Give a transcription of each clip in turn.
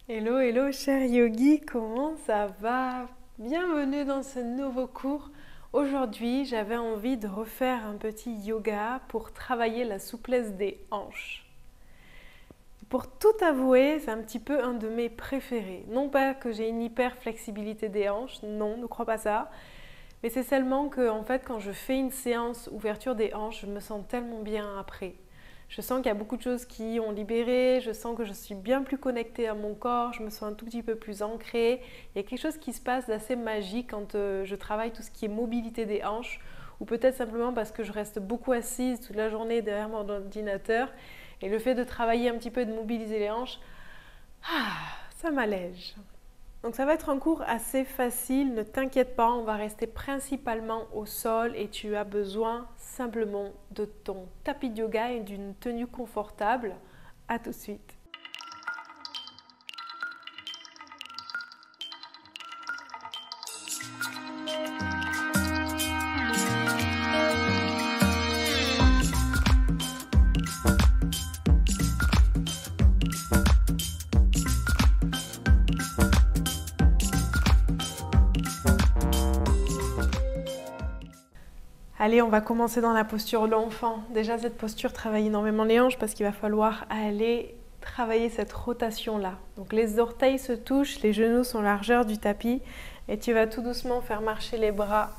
Hello, hello cher yogi, comment ça va? Bienvenue dans ce nouveau cours. Aujourd'hui, j'avais envie de refaire un petit yoga pour travailler la souplesse des hanches. Pour tout avouer, c'est un petit peu un de mes préférés. Non pas que j'ai une hyper flexibilité des hanches, non, ne crois pas ça. Mais c'est seulement que en fait, quand je fais une séance ouverture des hanches, je me sens tellement bien après. Je sens qu'il y a beaucoup de choses qui ont libéré, je sens que je suis bien plus connectée à mon corps, je me sens un tout petit peu plus ancrée. Il y a quelque chose qui se passe d'assez magique quand je travaille tout ce qui est mobilité des hanches, ou peut-être simplement parce que je reste beaucoup assise toute la journée derrière mon ordinateur, et le fait de travailler un petit peu et de mobiliser les hanches, ça m'allège. Donc ça va être un cours assez facile, ne t'inquiète pas, on va rester principalement au sol et tu as besoin simplement de ton tapis de yoga et d'une tenue confortable. À tout de suite. Allez, on va commencer dans la posture de l'enfant. Déjà, cette posture travaille énormément les hanches parce qu'il va falloir aller travailler cette rotation-là. Donc, les orteils se touchent, les genoux sont largeur du tapis et tu vas tout doucement faire marcher les bras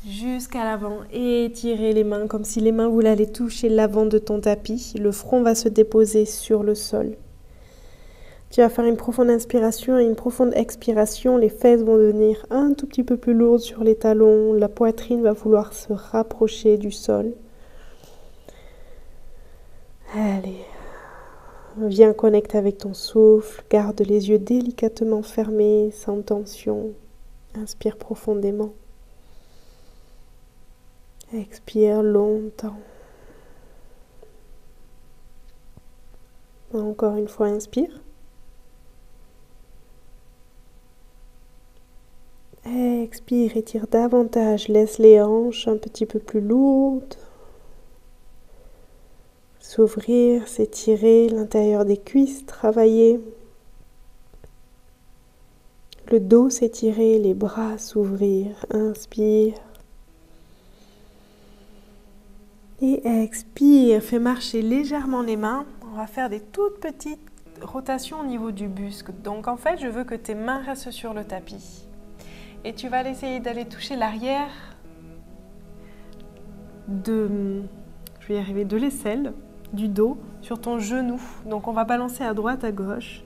jusqu'à l'avant et étirer les mains comme si les mains voulaient aller toucher l'avant de ton tapis. Le front va se déposer sur le sol. Tu vas faire une profonde inspiration et une profonde expiration. Les fesses vont devenir un tout petit peu plus lourdes sur les talons. La poitrine va vouloir se rapprocher du sol. Allez, viens connecter avec ton souffle. Garde les yeux délicatement fermés, sans tension. Inspire profondément. Expire longtemps. Encore une fois, inspire. Expire, étire davantage, laisse les hanches un petit peu plus lourdes. S'ouvrir, s'étirer, l'intérieur des cuisses, travailler. Le dos s'étirer, les bras s'ouvrir. Inspire. Et expire, fais marcher légèrement les mains. On va faire des toutes petites rotations au niveau du buste. Donc en fait, je veux que tes mains restent sur le tapis. Et tu vas essayer d'aller toucher l'arrière de l'aisselle, du dos, sur ton genou. Donc on va balancer à droite, à gauche.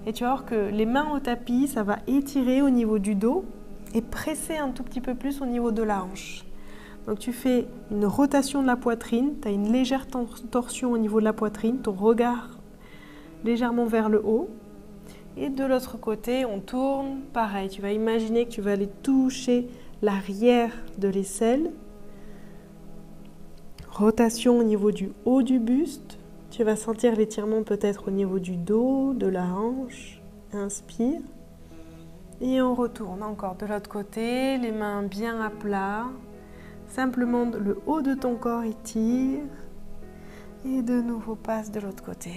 Et tu vas voir que les mains au tapis, ça va étirer au niveau du dos et presser un tout petit peu plus au niveau de la hanche. Donc tu fais une rotation de la poitrine, tu as une légère torsion au niveau de la poitrine, ton regard légèrement vers le haut. Et de l'autre côté, on tourne, pareil, tu vas imaginer que tu vas aller toucher l'arrière de l'aisselle. Rotation au niveau du haut du buste. Tu vas sentir l'étirement peut-être au niveau du dos, de la hanche. Inspire. Et on retourne encore de l'autre côté, les mains bien à plat. Simplement le haut de ton corps étire. Et de nouveau passe de l'autre côté.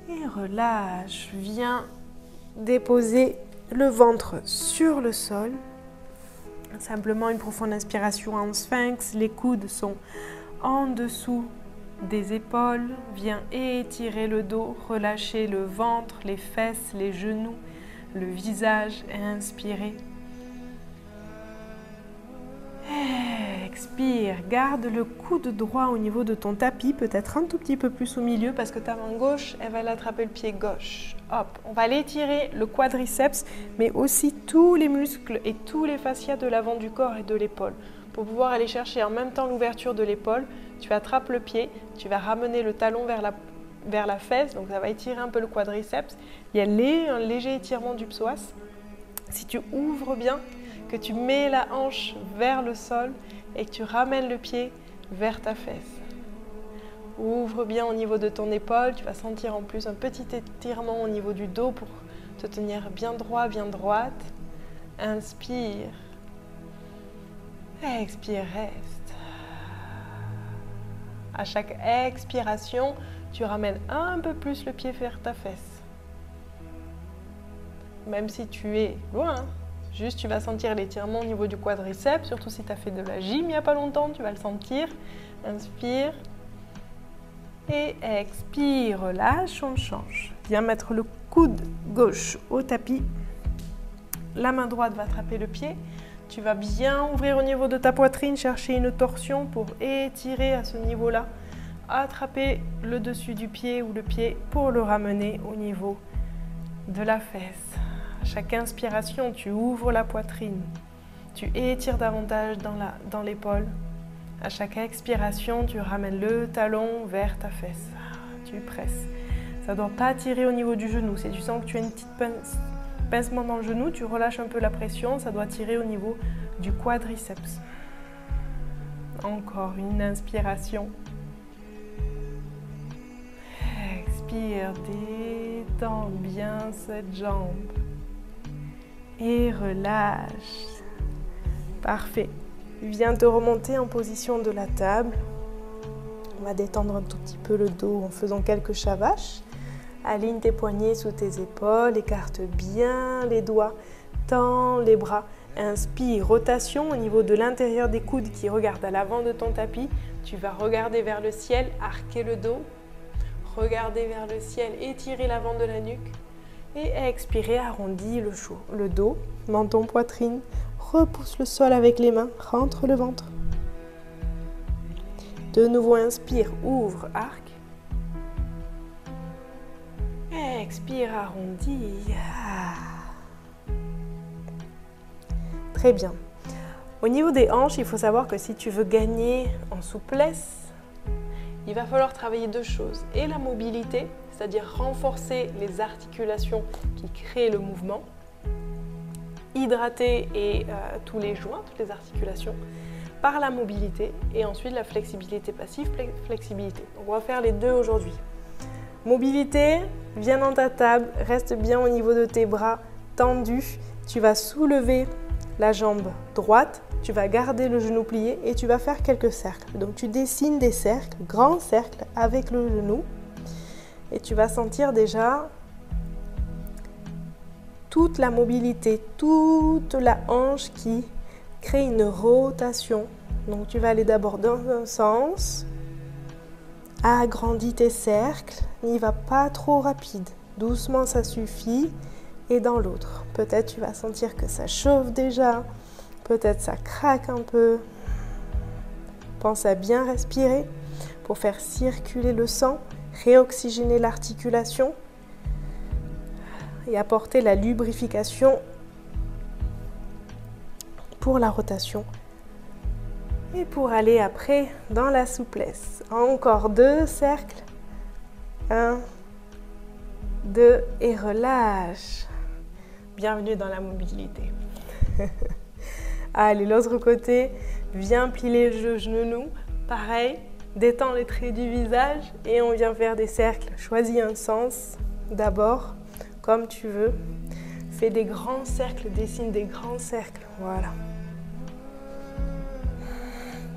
Et relâche, viens déposer le ventre sur le sol. Simplement une profonde inspiration en sphinx, les coudes sont en dessous des épaules. Viens étirer le dos, relâcher le ventre, les fesses, les genoux, le visage. Inspirez. Expire, garde le coude droit au niveau de ton tapis, peut-être un tout petit peu plus au milieu parce que ta main gauche, elle va aller attraper le pied gauche. Hop, on va aller étirer le quadriceps, mais aussi tous les muscles et tous les fascias de l'avant du corps et de l'épaule. Pour pouvoir aller chercher en même temps l'ouverture de l'épaule, tu attrapes le pied, tu vas ramener le talon vers la fesse, donc ça va étirer un peu le quadriceps. Il y a un léger étirement du psoas. Si tu ouvres bien, que tu mets la hanche vers le sol et que tu ramènes le pied vers ta fesse. Ouvre bien au niveau de ton épaule, tu vas sentir en plus un petit étirement au niveau du dos pour te tenir bien droit, bien droite. Inspire. Expire, reste. À chaque expiration, tu ramènes un peu plus le pied vers ta fesse. Même si tu es loin, juste tu vas sentir l'étirement au niveau du quadriceps, surtout si tu as fait de la gym il n'y a pas longtemps, tu vas le sentir. Inspire. Et expire, relâche, on change. Viens mettre le coude gauche au tapis. La main droite va attraper le pied. Tu vas bien ouvrir au niveau de ta poitrine, chercher une torsion pour étirer à ce niveau-là. Attraper le dessus du pied ou le pied pour le ramener au niveau de la fesse. À chaque inspiration, tu ouvres la poitrine. Tu étires davantage dans l'épaule. À chaque expiration, tu ramènes le talon vers ta fesse. Tu presses. Ça ne doit pas tirer au niveau du genou. Si tu sens que tu as une petite pincement dans le genou, tu relâches un peu la pression. Ça doit tirer au niveau du quadriceps. Encore une inspiration. Expire, détends bien cette jambe. Et relâche. Parfait. Viens te remonter en position de la table. On va détendre un tout petit peu le dos en faisant quelques chavaches. Aligne tes poignets sous tes épaules, écarte bien les doigts, tends les bras. Inspire, rotation au niveau de l'intérieur des coudes qui regarde à l'avant de ton tapis. Tu vas regarder vers le ciel, arquer le dos. Regarder vers le ciel, étirer l'avant de la nuque. Et expirer, arrondis le dos, menton, poitrine. Repousse le sol avec les mains, rentre le ventre. De nouveau, inspire, ouvre, arc. Expire, arrondis. Très bien. Au niveau des hanches, il faut savoir que si tu veux gagner en souplesse, il va falloir travailler deux choses. Et la mobilité, c'est-à-dire renforcer les articulations qui créent le mouvement. Hydrater tous les joints, toutes les articulations par la mobilité et ensuite la flexibilité passive, flexibilité. Donc on va faire les deux aujourd'hui. Mobilité, viens dans ta table, reste bien au niveau de tes bras tendus. Tu vas soulever la jambe droite, tu vas garder le genou plié et tu vas faire quelques cercles. Donc tu dessines des cercles, grands cercles avec le genou et tu vas sentir déjà toute la mobilité, toute la hanche qui crée une rotation. Donc tu vas aller d'abord dans un sens, agrandis tes cercles, n'y va pas trop rapide, doucement ça suffit, et dans l'autre. Peut-être tu vas sentir que ça chauffe déjà, peut-être ça craque un peu. Pense à bien respirer pour faire circuler le sang, réoxygéner l'articulation et apporter la lubrification pour la rotation. Et pour aller après dans la souplesse. Encore 2 cercles. 1, 2 et relâche. Bienvenue dans la mobilité. Allez, l'autre côté, viens plier le genou. Pareil, détends les traits du visage et on vient faire des cercles. Choisis un sens d'abord, comme tu veux. Fais des grands cercles, dessine des grands cercles. Voilà.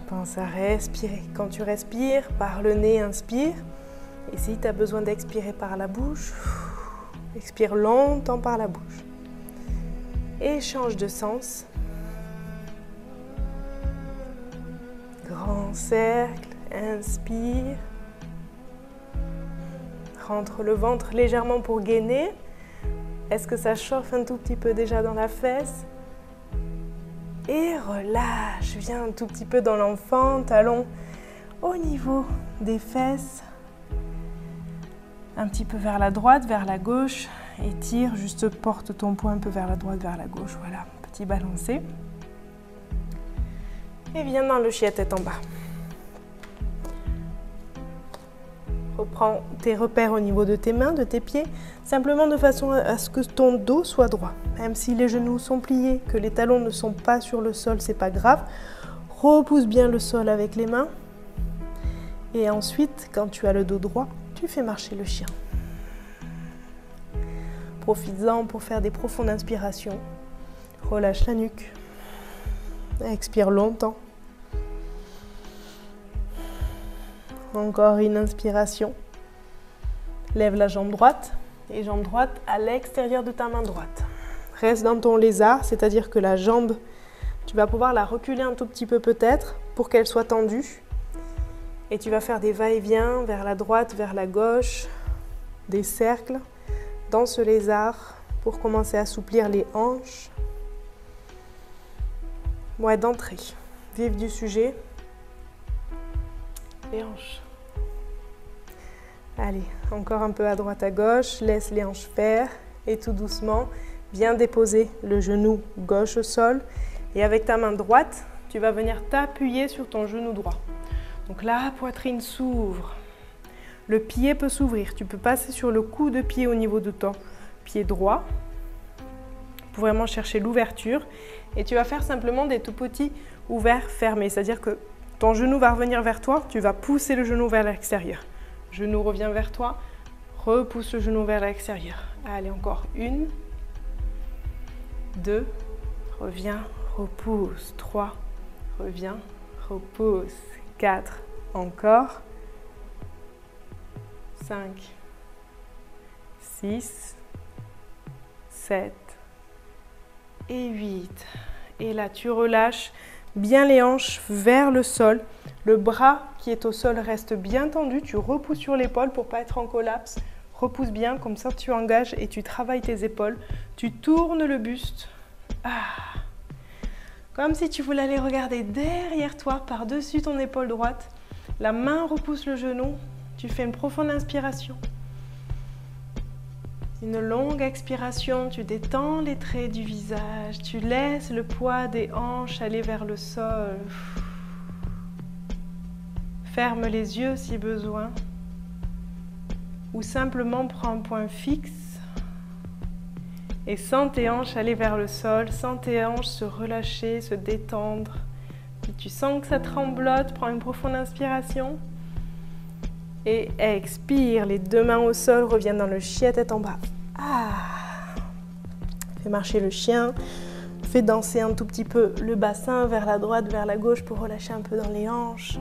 Pense à respirer. Quand tu respires, par le nez, inspire. Et si tu as besoin d'expirer par la bouche, expire longtemps par la bouche. Et change de sens. Grand cercle, inspire. Rentre le ventre légèrement pour gainer. Est-ce que ça chauffe un tout petit peu déjà dans la fesse? Et relâche, viens un tout petit peu dans l'enfant, talon au niveau des fesses. Un petit peu vers la droite, vers la gauche. Étire, juste porte ton poing un peu vers la droite, vers la gauche. Voilà, petit balancé. Et viens dans le chien tête en bas. Reprends tes repères au niveau de tes mains, de tes pieds, simplement de façon à ce que ton dos soit droit. Même si les genoux sont pliés, que les talons ne sont pas sur le sol, c'est pas grave. Repousse bien le sol avec les mains. Et ensuite, quand tu as le dos droit, tu fais marcher le chien. Profites-en pour faire des profondes inspirations. Relâche la nuque. Expire longtemps. Encore une inspiration. Lève la jambe droite et jambe droite à l'extérieur de ta main droite. Reste dans ton lézard, c'est-à-dire que la jambe, tu vas pouvoir la reculer un tout petit peu peut-être pour qu'elle soit tendue. Et tu vas faire des va-et-vient vers la droite, vers la gauche, des cercles dans ce lézard pour commencer à assouplir les hanches. Ouais, d'entrée. Vif du sujet. Les hanches. Allez, encore un peu à droite, à gauche. Laisse les hanches faire et tout doucement, bien déposer le genou gauche au sol. Et avec ta main droite, tu vas venir t'appuyer sur ton genou droit. Donc la poitrine s'ouvre. Le pied peut s'ouvrir. Tu peux passer sur le coup de pied au niveau de ton pied droit pour vraiment chercher l'ouverture. Et tu vas faire simplement des tout petits ouverts fermés. C'est-à-dire que ton genou va revenir vers toi, tu vas pousser le genou vers l'extérieur. Genou revient vers toi, repousse le genou vers l'extérieur. Allez, encore 1, 2, reviens, repousse. 3, reviens, repousse. 4, encore. 5, 6, 7 et 8. Et là, tu relâches bien les hanches vers le sol. Le bras qui est au sol reste bien tendu. Tu repousses sur l'épaule pour ne pas être en collapse. Repousse bien, comme ça tu engages et tu travailles tes épaules. Tu tournes le buste. Comme si tu voulais aller regarder derrière toi, par-dessus ton épaule droite. La main repousse le genou. Tu fais une profonde inspiration. Une longue expiration, tu détends les traits du visage, tu laisses le poids des hanches aller vers le sol. Ferme les yeux si besoin. Ou simplement prends un point fixe et sens tes hanches aller vers le sol, sens tes hanches se relâcher, se détendre. Puis tu sens que ça tremblote, prends une profonde inspiration. Et expire, les deux mains au sol, reviens dans le chien tête en bas. Fais marcher le chien, fais danser un tout petit peu le bassin vers la droite, vers la gauche pour relâcher un peu dans les hanches.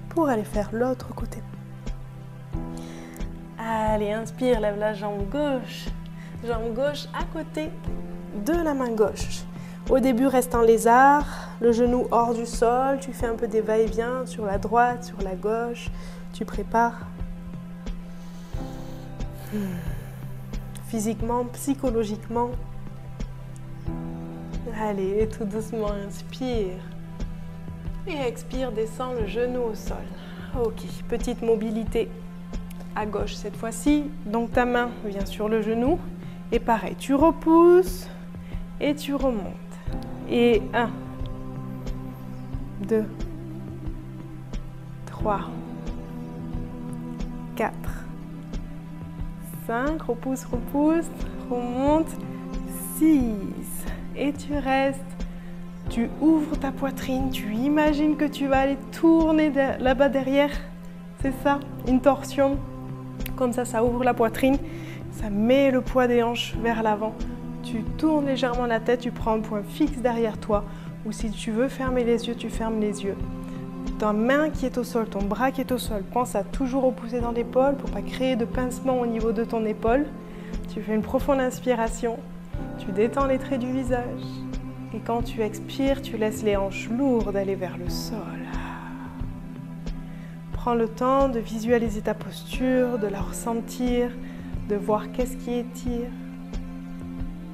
Pour aller faire l'autre côté. Allez, inspire, lève la jambe gauche à côté de la main gauche. Au début, reste en lézard, le genou hors du sol, tu fais un peu des va-et-vient sur la droite, sur la gauche, tu prépares. Physiquement, psychologiquement. Allez, tout doucement, inspire. Et expire, descends le genou au sol. Ok, petite mobilité à gauche cette fois-ci. Donc ta main vient sur le genou. Et pareil, tu repousses et tu remontes. Et 1, 2, 3, 4, 5, repousse, remonte, 6. Et tu restes, tu ouvres ta poitrine, tu imagines que tu vas aller tourner là-bas derrière. C'est ça, une torsion. Comme ça ouvre la poitrine, ça met le poids des hanches vers l'avant. Tu tournes légèrement la tête, tu prends un point fixe derrière toi. Ou si tu veux fermer les yeux, tu fermes les yeux. Ta main qui est au sol, ton bras qui est au sol, pense à toujours repousser dans l'épaule pour ne pas créer de pincement au niveau de ton épaule. Tu fais une profonde inspiration, tu détends les traits du visage. Et quand tu expires, tu laisses les hanches lourdes aller vers le sol. Prends le temps de visualiser ta posture, de la ressentir, de voir qu'est-ce qui étire.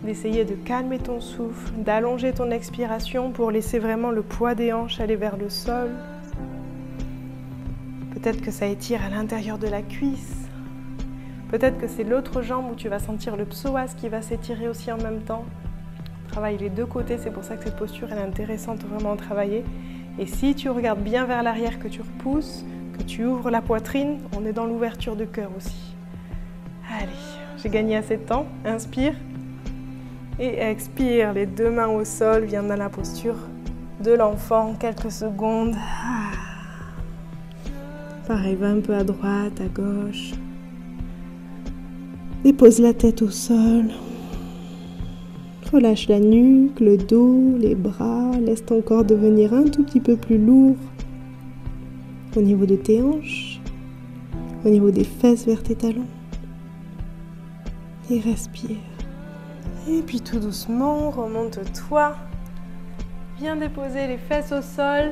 D'essayer de calmer ton souffle, d'allonger ton expiration pour laisser vraiment le poids des hanches aller vers le sol. Peut-être que ça étire à l'intérieur de la cuisse. Peut-être que c'est l'autre jambe où tu vas sentir le psoas qui va s'étirer aussi en même temps. Travaille les deux côtés, c'est pour ça que cette posture elle est intéressante vraiment à travailler. Et si tu regardes bien vers l'arrière, que tu repousses, que tu ouvres la poitrine. On est dans l'ouverture de cœur aussi. Allez, j'ai gagné assez de temps. Inspire et expire. Les deux mains au sol, viens dans la posture de l'enfant. Quelques secondes. Pareil, va un peu à droite, à gauche. Dépose la tête au sol. Relâche la nuque, le dos, les bras. Laisse ton corps devenir un tout petit peu plus lourd. Au niveau de tes hanches. Au niveau des fesses vers tes talons. Et respire. Et puis tout doucement, remonte-toi. Viens déposer les fesses au sol.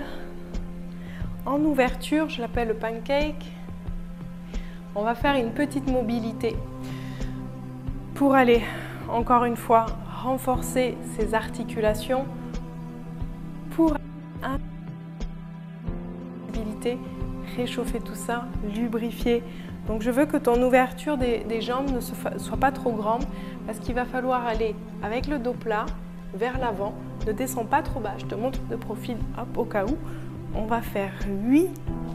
En ouverture, je l'appelle le pancake. On va faire une petite mobilité pour aller, encore une fois, renforcer ses articulations pour mobilité, réchauffer tout ça, lubrifier. Donc je veux que ton ouverture des jambes ne soit pas trop grande parce qu'il va falloir aller avec le dos plat vers l'avant. Ne descends pas trop bas, je te montre de profil, hop, au cas où. On va faire 8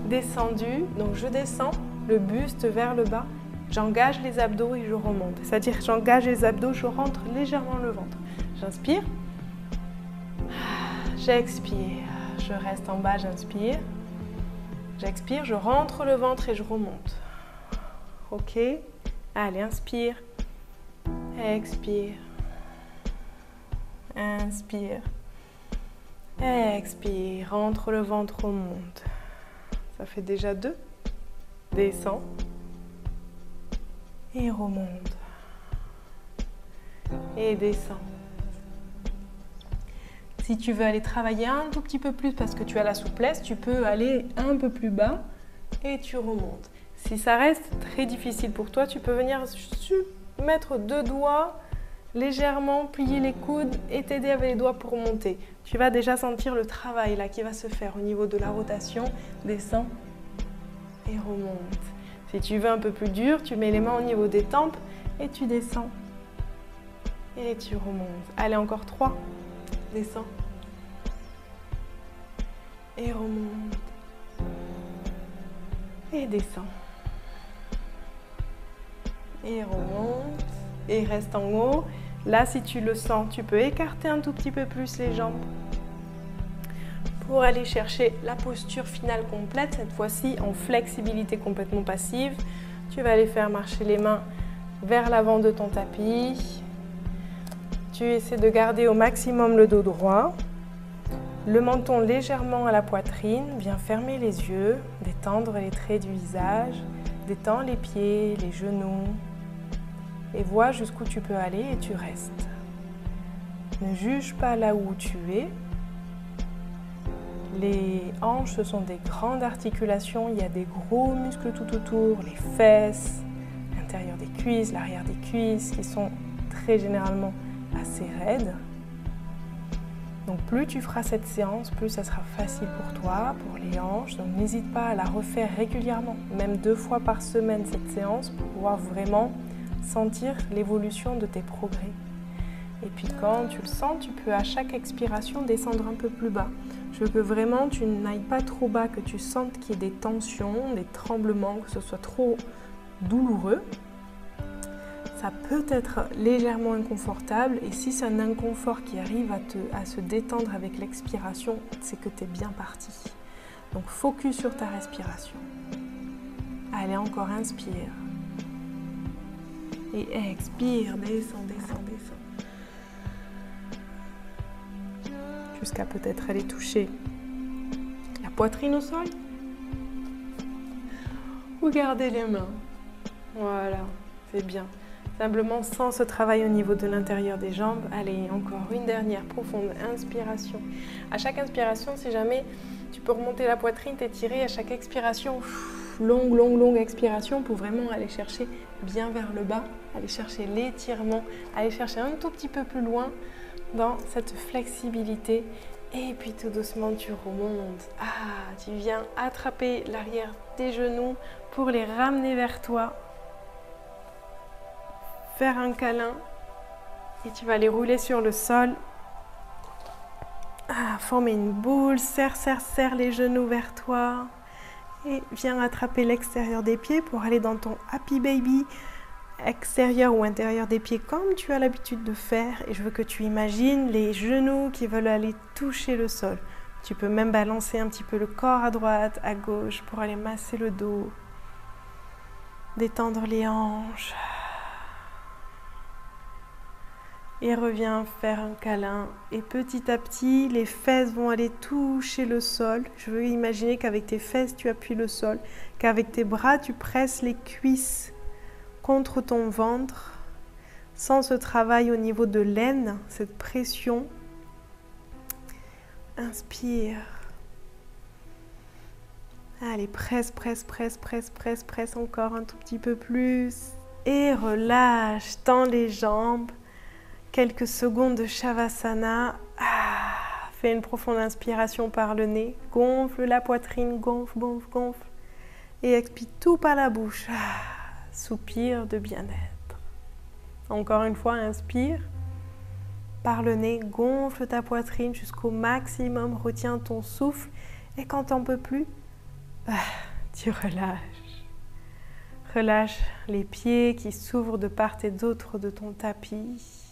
descendus, donc je descends le buste vers le bas, j'engage les abdos et je remonte. C'est-à-dire j'engage les abdos, je rentre légèrement le ventre. J'inspire, j'expire, je reste en bas, j'inspire, j'expire, je rentre le ventre et je remonte. Ok, allez, inspire, expire, inspire. Expire, rentre le ventre, remonte. Ça fait déjà 2. Descends. Et remonte. Et descends. Si tu veux aller travailler un tout petit peu plus parce que tu as la souplesse, tu peux aller un peu plus bas et tu remontes. Si ça reste très difficile pour toi, tu peux venir mettre 2 doigts légèrement, plier les coudes et t'aider avec les doigts pour monter. Tu vas déjà sentir le travail là qui va se faire au niveau de la rotation. Descends et remonte. Si tu veux un peu plus dur, tu mets les mains au niveau des tempes et tu descends. Et tu remontes. Allez, encore 3. Descends. Et remonte. Et descends. Et remonte. Et reste en haut. Là, si tu le sens, tu peux écarter un tout petit peu plus les jambes pour aller chercher la posture finale complète, cette fois-ci en flexibilité complètement passive. Tu vas aller faire marcher les mains vers l'avant de ton tapis. Tu essaies de garder au maximum le dos droit, le menton légèrement à la poitrine, bien fermer les yeux, détendre les traits du visage, détends les pieds, les genoux. Et vois jusqu'où tu peux aller et tu restes. Ne juge pas là où tu es. Les hanches, ce sont des grandes articulations. Il y a des gros muscles tout autour, les fesses, l'intérieur des cuisses, l'arrière des cuisses, qui sont très généralement assez raides. Donc plus tu feras cette séance, plus ça sera facile pour toi, pour les hanches. Donc n'hésite pas à la refaire régulièrement, même 2 fois par semaine cette séance, pour pouvoir vraiment sentir l'évolution de tes progrès. Et puis quand tu le sens, tu peux à chaque expiration descendre un peu plus bas. Je veux que vraiment tu n'ailles pas trop bas, que tu sentes qu'il y ait des tensions, des tremblements, que ce soit trop douloureux. Ça peut être légèrement inconfortable et si c'est un inconfort qui arrive à se détendre avec l'expiration, c'est que tu es bien parti. Donc focus sur ta respiration. Allez, encore inspire. Et expire, descends, descends, descends. Jusqu'à peut-être aller toucher la poitrine au sol. Ou garder les mains. Voilà, c'est bien. Simplement sans ce travail au niveau de l'intérieur des jambes. Allez, encore une dernière profonde inspiration. À chaque inspiration, si jamais tu peux remonter la poitrine, t'étirer. À chaque expiration, longue, longue, longue expiration pour vraiment aller chercher bien vers le bas, aller chercher l'étirement, aller chercher un tout petit peu plus loin dans cette flexibilité. Et puis tout doucement, tu remontes. Tu viens attraper l'arrière des genoux pour les ramener vers toi. Faire un câlin et tu vas les rouler sur le sol. Former une boule, serre les genoux vers toi. Et viens attraper l'extérieur des pieds pour aller dans ton Happy Baby, extérieur ou intérieur des pieds comme tu as l'habitude de faire. Et je veux que tu imagines les genoux qui veulent aller toucher le sol. Tu peux même balancer un petit peu le corps à droite, à gauche pour aller masser le dos, détendre les hanches. Et reviens faire un câlin. Et petit à petit, les fesses vont aller toucher le sol. Je veux imaginer qu'avec tes fesses, tu appuies le sol, qu'avec tes bras, tu presses les cuisses contre ton ventre. Sans ce travail au niveau de l'aine, cette pression. Inspire. Allez, presse, presse, presse, presse, presse, presse encore un tout petit peu plus. Et relâche, tends les jambes. Quelques secondes de Shavasana. Fais une profonde inspiration par le nez. Gonfle la poitrine, gonfle, gonfle, gonfle. Et expire tout par la bouche. Soupir de bien-être. Encore une fois, inspire. Par le nez, gonfle ta poitrine jusqu'au maximum. Retiens ton souffle. Et quand t'en peux plus, tu relâches. Relâche les pieds qui s'ouvrent de part et d'autre de ton tapis.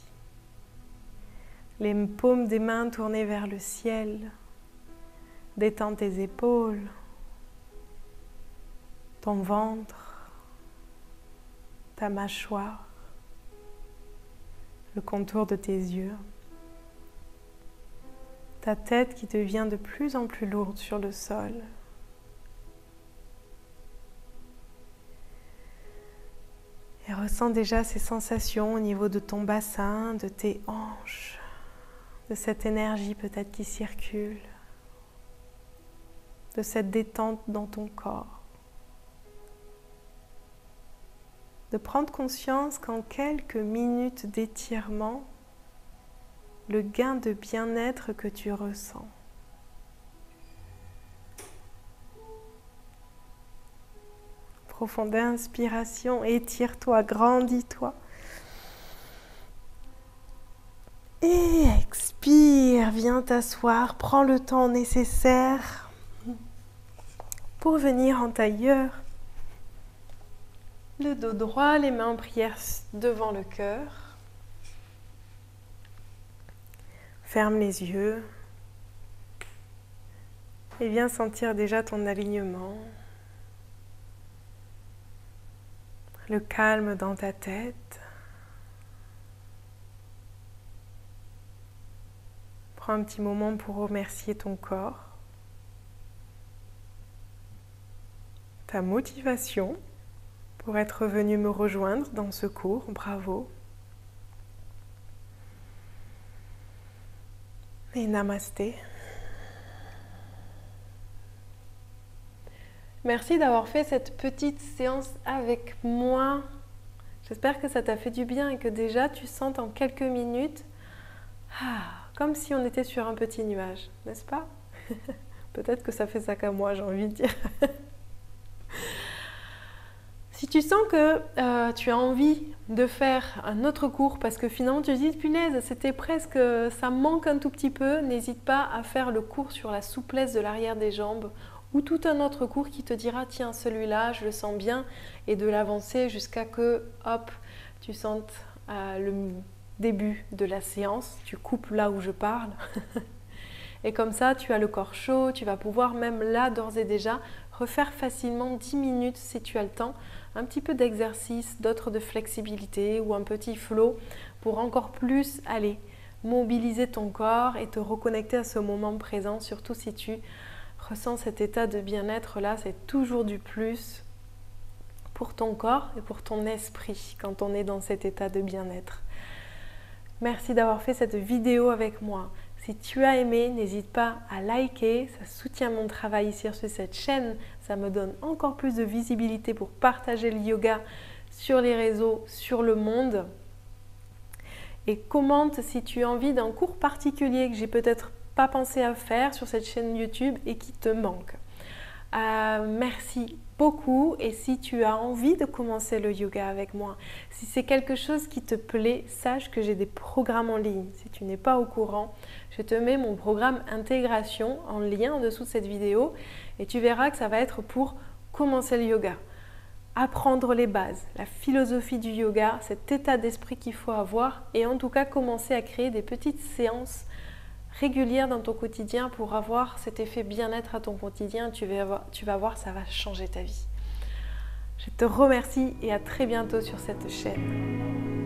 Les paumes des mains tournées vers le ciel. Détends tes épaules, ton ventre, ta mâchoire, le contour de tes yeux, ta tête qui devient de plus en plus lourde sur le sol. Et ressens déjà ces sensations au niveau de ton bassin, de tes hanches, de cette énergie peut-être qui circule, de cette détente dans ton corps. De prendre conscience qu'en quelques minutes d'étirement, le gain de bien-être que tu ressens. Profonde inspiration, étire-toi, grandis-toi. Et expire, viens t'asseoir, prends le temps nécessaire pour venir en tailleur. Le dos droit, les mains en prière devant le cœur. Ferme les yeux et viens sentir déjà ton alignement. Le calme dans ta tête. Prends un petit moment pour remercier ton corps, ta motivation pour être venu me rejoindre dans ce cours. Bravo. Et namasté. Merci d'avoir fait cette petite séance avec moi. J'espère que ça t'a fait du bien et que déjà tu sens en quelques minutes, comme si on était sur un petit nuage, n'est-ce pas? Peut-être que ça fait ça qu'à moi, j'ai envie de dire. Si tu sens que tu as envie de faire un autre cours parce que finalement tu te dis punaise, c'était presque, ça me manque un tout petit peu, n'hésite pas à faire le cours sur la souplesse de l'arrière des jambes ou tout un autre cours qui te dira tiens celui-là je le sens bien et de l'avancer jusqu'à que hop tu sentes le début de la séance, tu coupes là où je parle et comme ça tu as le corps chaud, tu vas pouvoir même là d'ores et déjà refaire facilement 10 minutes si tu as le temps, un petit peu d'exercice, d'autres de flexibilité ou un petit flow pour encore plus aller mobiliser ton corps et te reconnecter à ce moment présent, surtout si tu ressens cet état de bien-être là, c'est toujours du plus pour ton corps et pour ton esprit quand on est dans cet état de bien-être. Merci d'avoir fait cette vidéo avec moi. Si tu as aimé, n'hésite pas à liker, ça soutient mon travail ici sur cette chaîne, ça me donne encore plus de visibilité pour partager le yoga sur les réseaux, sur le monde. Et commente si tu as envie d'un cours particulier que j'ai peut-être pas pensé à faire sur cette chaîne YouTube et qui te manque. Merci beaucoup, et si tu as envie de commencer le yoga avec moi, si c'est quelque chose qui te plaît, sache que j'ai des programmes en ligne. Si tu n'es pas au courant, je te mets mon programme intégration en lien en dessous de cette vidéo et tu verras que ça va être pour commencer le yoga. Apprendre les bases, la philosophie du yoga, cet état d'esprit qu'il faut avoir et en tout cas commencer à créer des petites séances régulières dans ton quotidien pour avoir cet effet bien-être à ton quotidien. Tu vas voir, ça va changer ta vie. Je te remercie et à très bientôt sur cette chaîne.